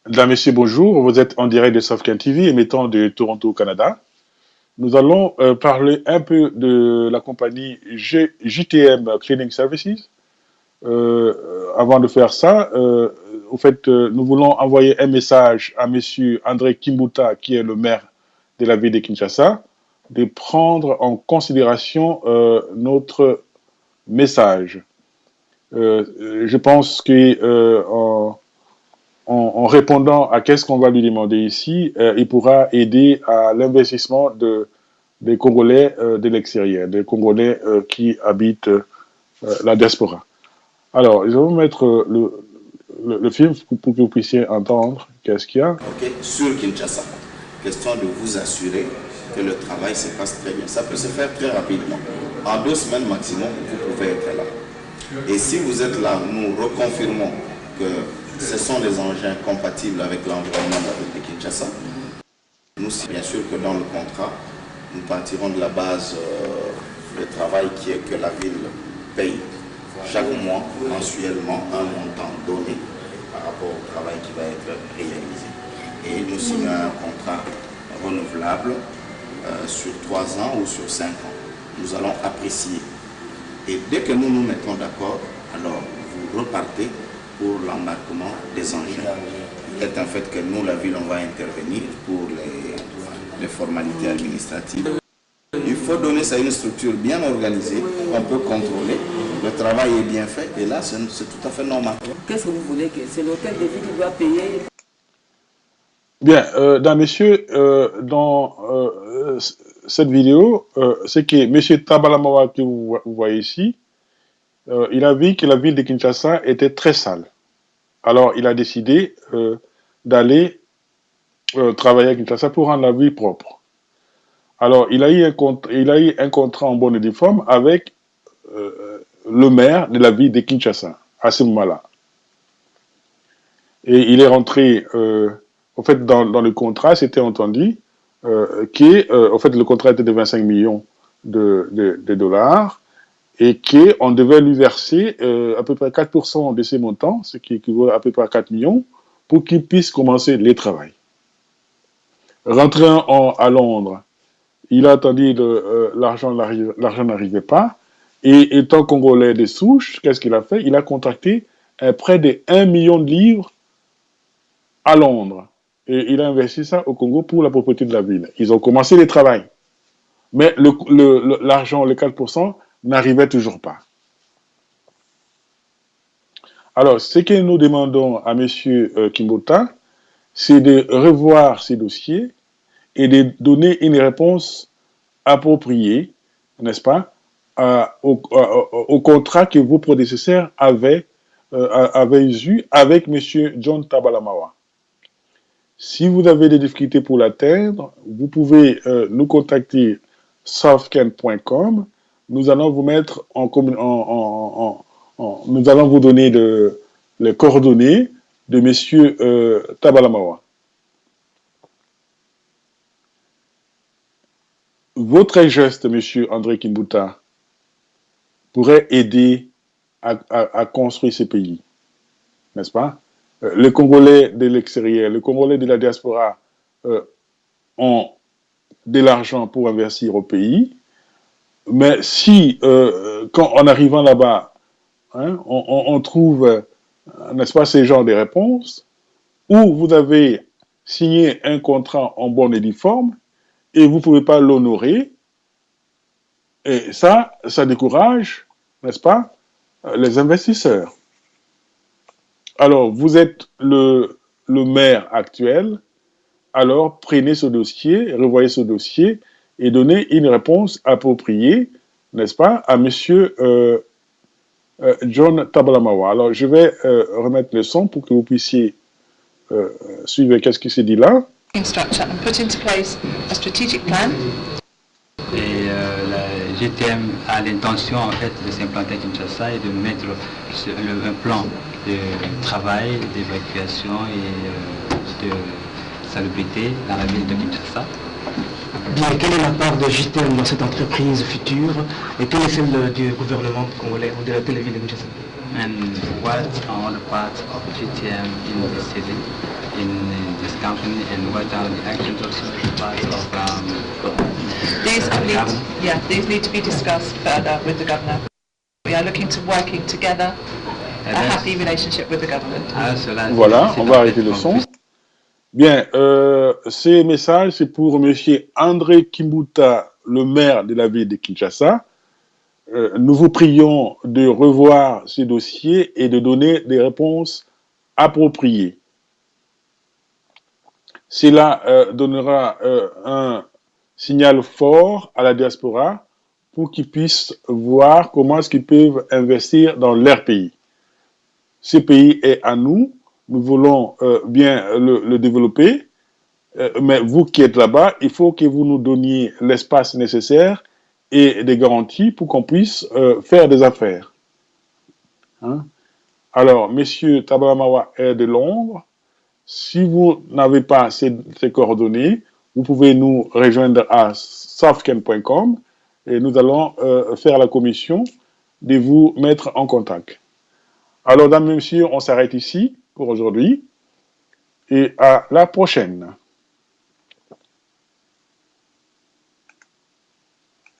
Mesdames, Messieurs, bonjour. Vous êtes en direct de Sofcan TV, émettant de Toronto, au Canada. Nous allons parler un peu de la compagnie JTM Cleaning Services. Avant de faire ça, nous voulons envoyer un message à Monsieur André Kimbuta, qui est le maire de la ville de Kinshasa, de prendre en considération notre message. Je pense que en répondant à qu'est-ce qu'on va lui demander ici, il pourra aider à l'investissement des Congolais de l'extérieur, des Congolais qui habitent la diaspora. Alors, je vais vous mettre le film pour que vous puissiez entendre qu'est-ce qu'il y a. Ok, sur Kinshasa. Question de vous assurer que le travail se passe très bien. Ça peut se faire très rapidement. En 2 semaines maximum, vous pouvez être là. Et si vous êtes là, nous reconfirmons que ce sont des engins compatibles avec l'environnement de la ville de Kinshasa. Nous, bien sûr que dans le contrat, nous partirons de la base de travail qui est que la ville paye chaque mois, mensuellement, un montant donné par rapport au travail qui va être réalisé. Et nous signons un contrat renouvelable sur 3 ans ou sur 5 ans. Nous allons apprécier. Et dès que nous nous mettons d'accord, alors vous repartez pour l'embarquement des engins. C'est un fait que nous, la ville, on va intervenir pour les formalités administratives. Il faut donner ça à une structure bien organisée, on peut contrôler, le travail est bien fait, et là, c'est tout à fait normal. Qu'est-ce que vous voulez que c'est l'hôtel de ville qui doit payer? Bien, messieurs, dans cette vidéo, c'est que M. Tabalamawa, que vous voyez ici, il a vu que la ville de Kinshasa était très sale. Alors, il a décidé d'aller travailler à Kinshasa pour rendre la ville propre. Alors, il a eu un contrat en bonne et due forme avec le maire de la ville de Kinshasa, à ce moment-là. Et il est rentré, en fait, dans le contrat, c'était entendu en fait, le contrat était de 25 millions de dollars et qu'on devait lui verser à peu près 4% de ses montants, ce qui équivaut à peu près à 4 millions, pour qu'il puisse commencer les travaux. Rentrant à Londres, il a attendu l'argent n'arrivait pas. Et étant congolais de souche, qu'est-ce qu'il a fait? Il a contracté près de 1 million de livres à Londres. Et il a investi ça au Congo pour la propriété de la ville. Ils ont commencé les travaux. Mais l'argent, les 4%, n'arrivait toujours pas. Alors, ce que nous demandons à M. Kimbuta, c'est de revoir ces dossiers et de donner une réponse appropriée, n'est-ce pas, au contrat que vos prédécesseurs avaient eu avec M. John Tabalamawa. Si vous avez des difficultés pour l'atteindre, vous pouvez nous contacter softcan.com. Nous allons vous mettre nous allons vous donner les coordonnées de M. Tabalamawa. Votre geste, M. André Kimbuta, pourrait aider à construire ce pays, n'est-ce pas? Les Congolais de l'extérieur, les Congolais de la diaspora ont de l'argent pour investir au pays, mais si, en arrivant là-bas, hein, on trouve, n'est-ce pas, ces genres de réponses, où vous avez signé un contrat en bonne et due forme, et vous ne pouvez pas l'honorer, et ça décourage, n'est-ce pas, les investisseurs. Alors, vous êtes le maire actuel, alors prenez ce dossier, revoyez ce dossier et donnez une réponse appropriée, n'est-ce pas, à M. John Tabalamawa. Alors, je vais remettre le son pour que vous puissiez suivre qu'est-ce qui s'est dit là. Et la GTM a l'intention en fait de s'implanter à Kinshasa et de mettre un plan de travail, d'évacuation et de salubrité dans la ville de Kinshasa. Bien, quelle est la part de JTM dans cette entreprise future et quelle est celle du gouvernement congolais ou de la ville de Kinshasa? and what are the parts of GTM in the city, in this company, and what are the actions also part of these need to be discussed further with the governor. We are looking to working together, a happy relationship with the government. Voilà, on va arrêter le son. Bien, ces messages, c'est pour M. André Kimbuta, le maire de la ville de Kinshasa. Nous vous prions de revoir ces dossiers et de donner des réponses appropriées. Cela donnera un signal fort à la diaspora pour qu'ils puissent voir comment est-ce qu'ils peuvent investir dans leur pays. Ce pays est à nous, nous voulons bien le développer, mais vous qui êtes là-bas, il faut que vous nous donniez l'espace nécessaire et des garanties pour qu'on puisse faire des affaires. Hein? Alors, Monsieur Tabalamawa est de Londres. Si vous n'avez pas ces coordonnées, vous pouvez nous rejoindre à softken.com et nous allons faire la commission de vous mettre en contact. Alors, dames et messieurs, on s'arrête ici pour aujourd'hui et à la prochaine.